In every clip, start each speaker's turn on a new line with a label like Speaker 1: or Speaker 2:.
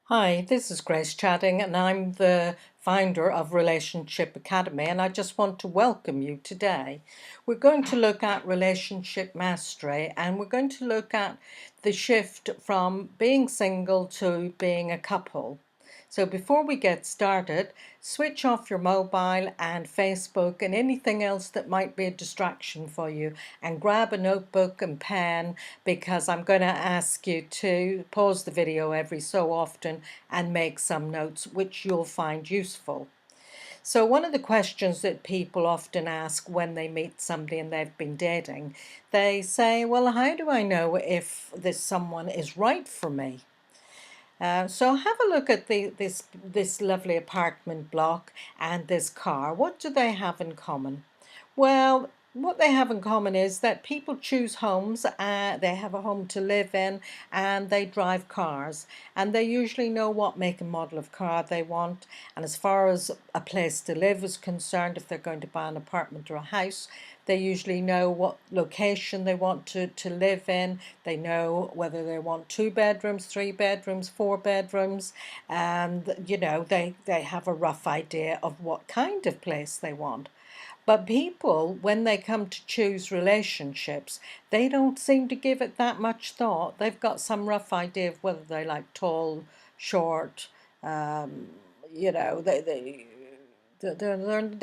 Speaker 1: Hi, this is Grace chatting, and I'm the founder of Relationship Academy, and I just want to welcome you today. We're going to look at relationship mastery, and we're going to look at the shift from being single to being a couple. So before we get started, switch off your mobile and Facebook and anything else that might be a distraction for you, and grab a notebook and pen, because I'm going to ask you to pause the video every so often and make some notes which you'll find useful. So one of the questions that people often ask when they meet somebody and they've been dating, they say, well, how do I know if this someone is right for me? So have a look at this lovely apartment block and this car. What do they have in common? Well, what they have in common is that people choose homes, they have a home to live in, and they drive cars. And they usually know what make and model of car they want. And as far as a place to live is concerned, if they're going to buy an apartment or a house, they usually know what location they want to live in. They know whether they want 2 bedrooms, 3 bedrooms, 4 bedrooms, and they have a rough idea of what kind of place they want. But people, when they come to choose relationships, they don't seem to give it that much thought. They've got some rough idea of whether they like tall, short, um, you know, they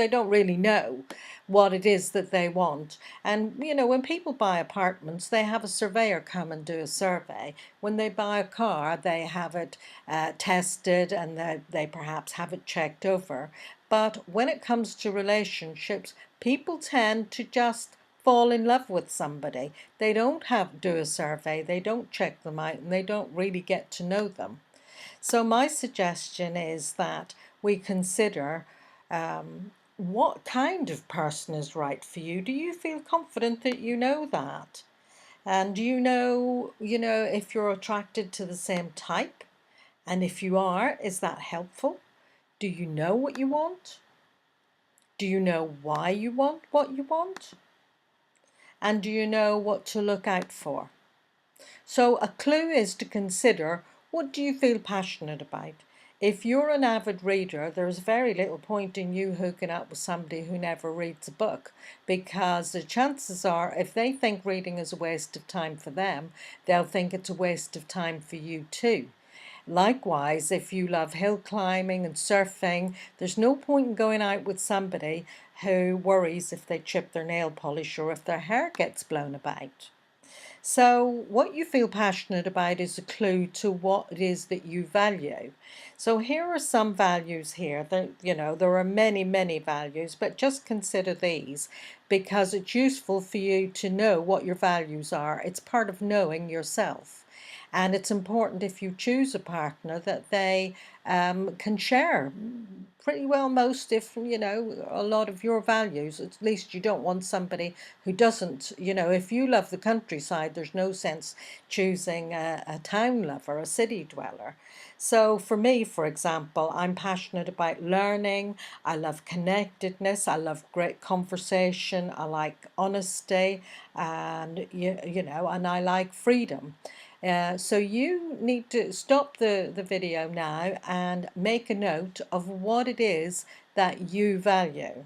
Speaker 1: don't really know what it is that they want. And, when people buy apartments, they have a surveyor come and do a survey. When they buy a car, they have it tested, and they perhaps have it checked over. But when it comes to relationships, people tend to just fall in love with somebody. They don't do a survey, they don't check them out, and they don't really get to know them. So my suggestion is that we consider what kind of person is right for you. Do you feel confident that you know that? And do you know if you're attracted to the same type? And if you are, is that helpful? Do you know what you want? Do you know why you want what you want? And do you know what to look out for? So a clue is to consider, what do you feel passionate about? If you're an avid reader, there's very little point in you hooking up with somebody who never reads a book, because the chances are, if they think reading is a waste of time for them, they'll think it's a waste of time for you too. Likewise, if you love hill climbing and surfing, there's no point in going out with somebody who worries if they chip their nail polish or if their hair gets blown about. So, what you feel passionate about is a clue to what it is that you value. So, here are some values here. There are many, many values, but just consider these, because it's useful for you to know what your values are. It's part of knowing yourself. And it's important, if you choose a partner, that they can share pretty well most, if a lot of your values. At least you don't want somebody who doesn't. If you love the countryside, there's no sense choosing a town lover, a city dweller. So for me, for example, I'm passionate about learning. I love connectedness. I love great conversation. I like honesty, and and I like freedom. So you need to stop the video now and make a note of what it is that you value.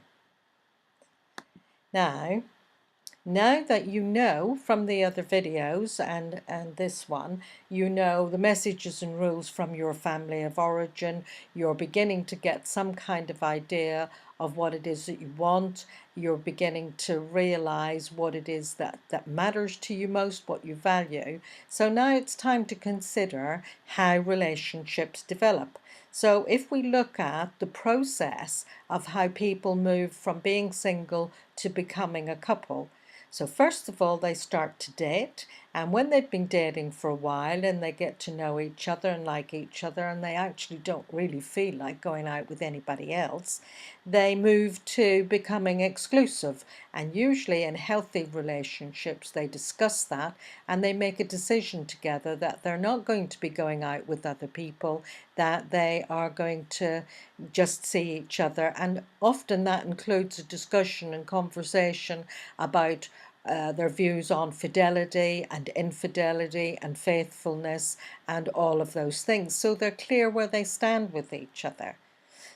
Speaker 1: Now that you know from the other videos and this one, you know the messages and rules from your family of origin, you're beginning to get some kind of idea of what it is that you want, you're beginning to realize what it is that matters to you most, what you value. So now it's time to consider how relationships develop. So if we look at the process of how people move from being single to becoming a couple, so first of all, they start to date, and when they've been dating for a while and they get to know each other and like each other, and they actually don't really feel like going out with anybody else, they move to becoming exclusive. And usually in healthy relationships, they discuss that and they make a decision together that they're not going to be going out with other people, that they are going to just see each other. And often that includes a discussion and conversation about their views on fidelity and infidelity and faithfulness and all of those things. So they're clear where they stand with each other.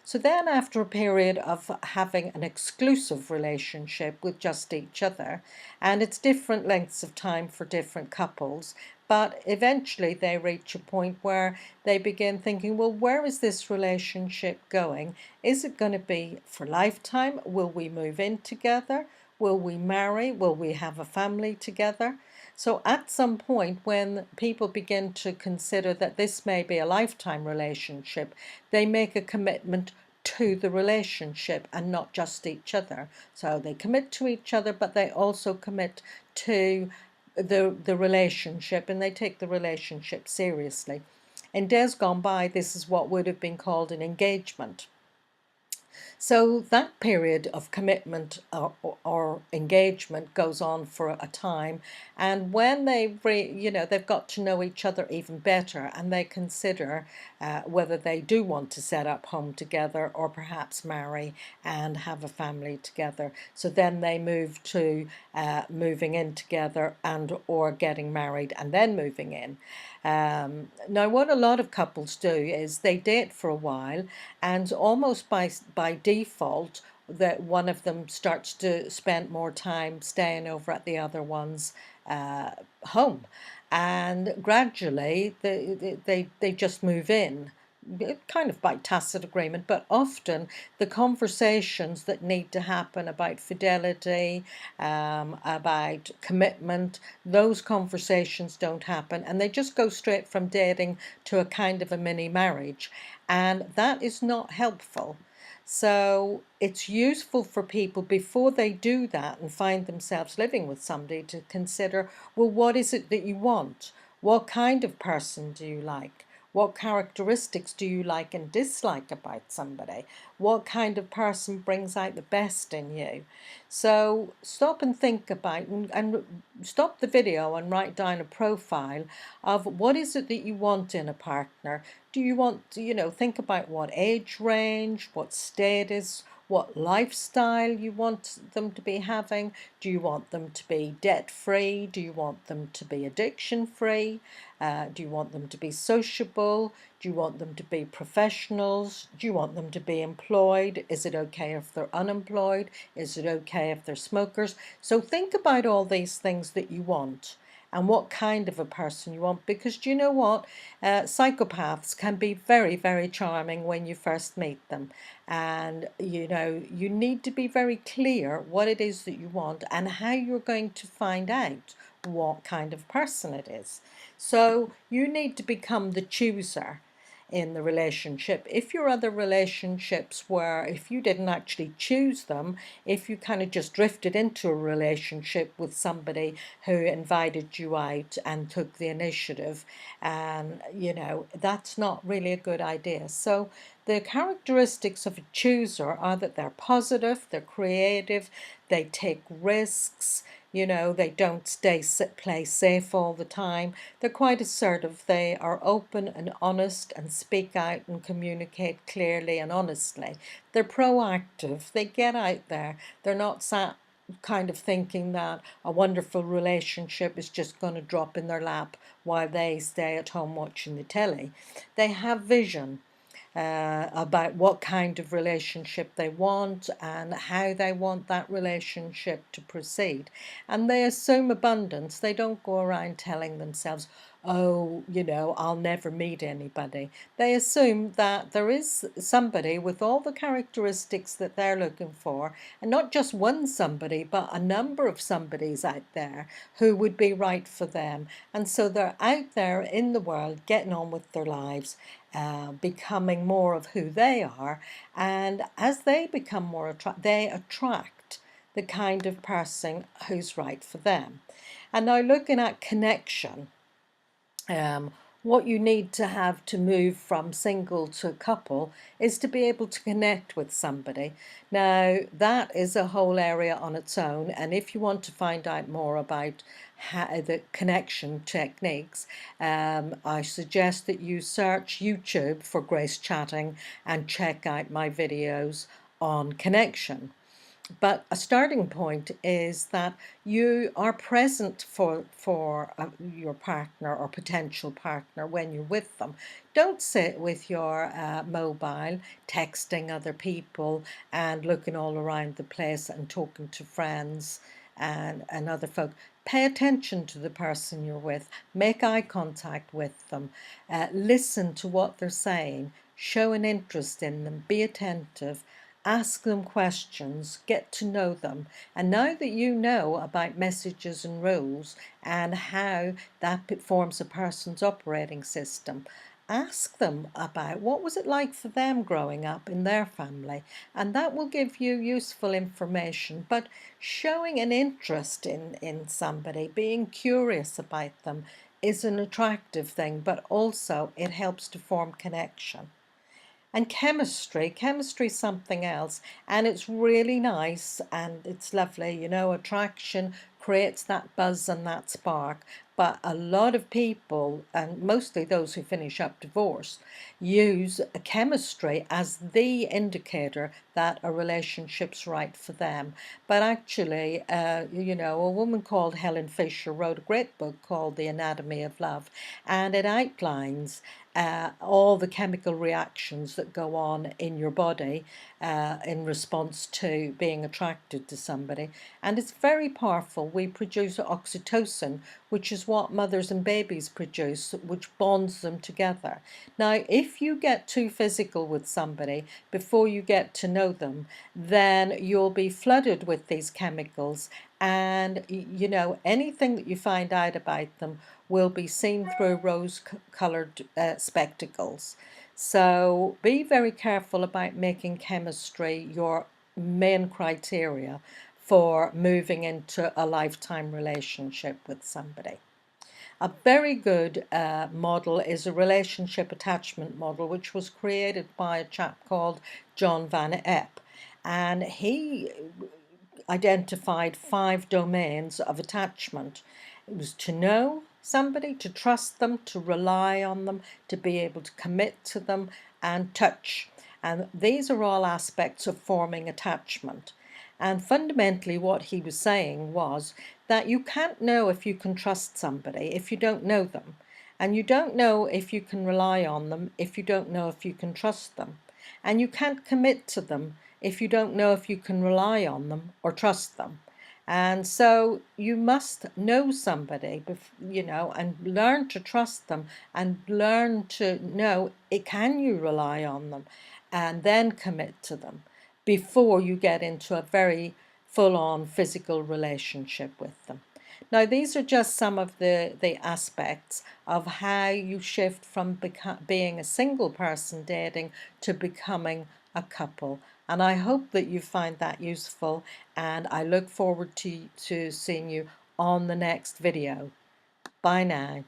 Speaker 1: So then, after a period of having an exclusive relationship with just each other, and it's different lengths of time for different couples, but eventually they reach a point where they begin thinking, well, where is this relationship going? Is it going to be for lifetime? Will we move in together? Will we marry? Will we have a family together? So at some point, when people begin to consider that this may be a lifetime relationship, they make a commitment to the relationship and not just each other. So they commit to each other, but they also commit to the relationship, and they take the relationship seriously. In days gone by, this is what would have been called an engagement. So that period of commitment or engagement goes on for a time, and when they've got to know each other even better, and they consider whether they do want to set up home together or perhaps marry and have a family together. So then they move to moving in together and or getting married and then moving in. Now, what a lot of couples do is they date for a while, and almost by default, that one of them starts to spend more time staying over at the other one's home, and gradually they just move in, kind of by tacit agreement, but often the conversations that need to happen about fidelity, about commitment, those conversations don't happen, and they just go straight from dating to a kind of a mini marriage, and that is not helpful. So it's useful for people before they do that and find themselves living with somebody to consider, well, what is it that you want? What kind of person do you like? What characteristics do you like and dislike about somebody? What kind of person brings out the best in you? So stop and think about, and stop the video and write down a profile of what is it that you want in a partner. Do you want to, think about what age range, what status, what lifestyle you want them to be having. Do you want them to be debt free? Do you want them to be addiction free? Do you want them to be sociable? Do you want them to be professionals? Do you want them to be employed? Is it okay if they're unemployed? Is it okay if they're smokers? So think about all these things that you want and what kind of a person you want, because do you know what? Psychopaths can be very, very charming when you first meet them. And you need to be very clear what it is that you want and how you're going to find out what kind of person it is. So you need to become the chooser in the relationship. If your other relationships were, if you didn't actually choose them, if you kind of just drifted into a relationship with somebody who invited you out and took the initiative, and that's not really a good idea. So the characteristics of a chooser are that they're positive, they're creative, they take risks, they don't play safe all the time. They're quite assertive. They are open and honest and speak out and communicate clearly and honestly. They're proactive. They get out there. They're not sat kind of thinking that a wonderful relationship is just going to drop in their lap while they stay at home watching the telly. They have vision about what kind of relationship they want and how they want that relationship to proceed. And they assume abundance. They don't go around telling themselves, oh, I'll never meet anybody. They assume that there is somebody with all the characteristics that they're looking for, and not just one somebody, but a number of somebodies out there who would be right for them. And so they're out there in the world getting on with their lives, becoming more of who they are. And as they become more they attract the kind of person who's right for them. And now looking at connection, what you need to have to move from single to couple is to be able to connect with somebody. Now, that is a whole area on its own, and if you want to find out more about the connection techniques, I suggest that you search YouTube for Grace Chatting and check out my videos on connection. But a starting point is that you are present for your partner or potential partner when you're with them. Don't sit with your mobile texting other people and looking all around the place and talking to friends and other folk. Pay attention to the person you're with. Make eye contact with them. Listen to what they're saying. Show an interest in them. Be attentive. Ask them questions, get to know them. And now that you know about messages and rules and how that forms a person's operating system, ask them about what was it like for them growing up in their family. And that will give you useful information. But showing an interest in somebody, being curious about them, is an attractive thing, but also it helps to form connection. And chemistry is something else, and it's really nice and it's lovely. Attraction creates that buzz and that spark. But a lot of people, and mostly those who finish up divorced, use chemistry as the indicator that a relationship's right for them. But actually, a woman called Helen Fisher wrote a great book called The Anatomy of Love, and it outlines all the chemical reactions that go on in your body in response to being attracted to somebody. And it's very powerful. We produce oxytocin, which is what mothers and babies produce, which bonds them together. Now, if you get too physical with somebody before you get to know them, then you'll be flooded with these chemicals, and anything that you find out about them will be seen through rose-colored spectacles. So be very careful about making chemistry your main criteria for moving into a lifetime relationship with somebody. A very good model is a relationship attachment model, which was created by a chap called John Van Epp. And he identified 5 domains of attachment. It was to know somebody, to trust them, to rely on them, to be able to commit to them, and touch. And these are all aspects of forming attachment. And fundamentally, what he was saying was that you can't know if you can trust somebody if you don't know them. And you don't know if you can rely on them if you don't know if you can trust them. And you can't commit to them if you don't know if you can rely on them or trust them. And so you must know somebody, and learn to trust them and learn to know, can you rely on them, and then commit to them before you get into a very full-on physical relationship with them. Now, these are just some of the aspects of how you shift from being a single person dating to becoming a couple. And I hope that you find that useful, and I look forward to seeing you on the next video. Bye now.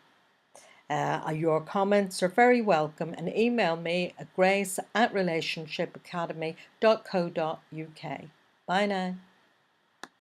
Speaker 1: Your comments are very welcome, and email me at grace@relationshipacademy.co.uk. Bye now.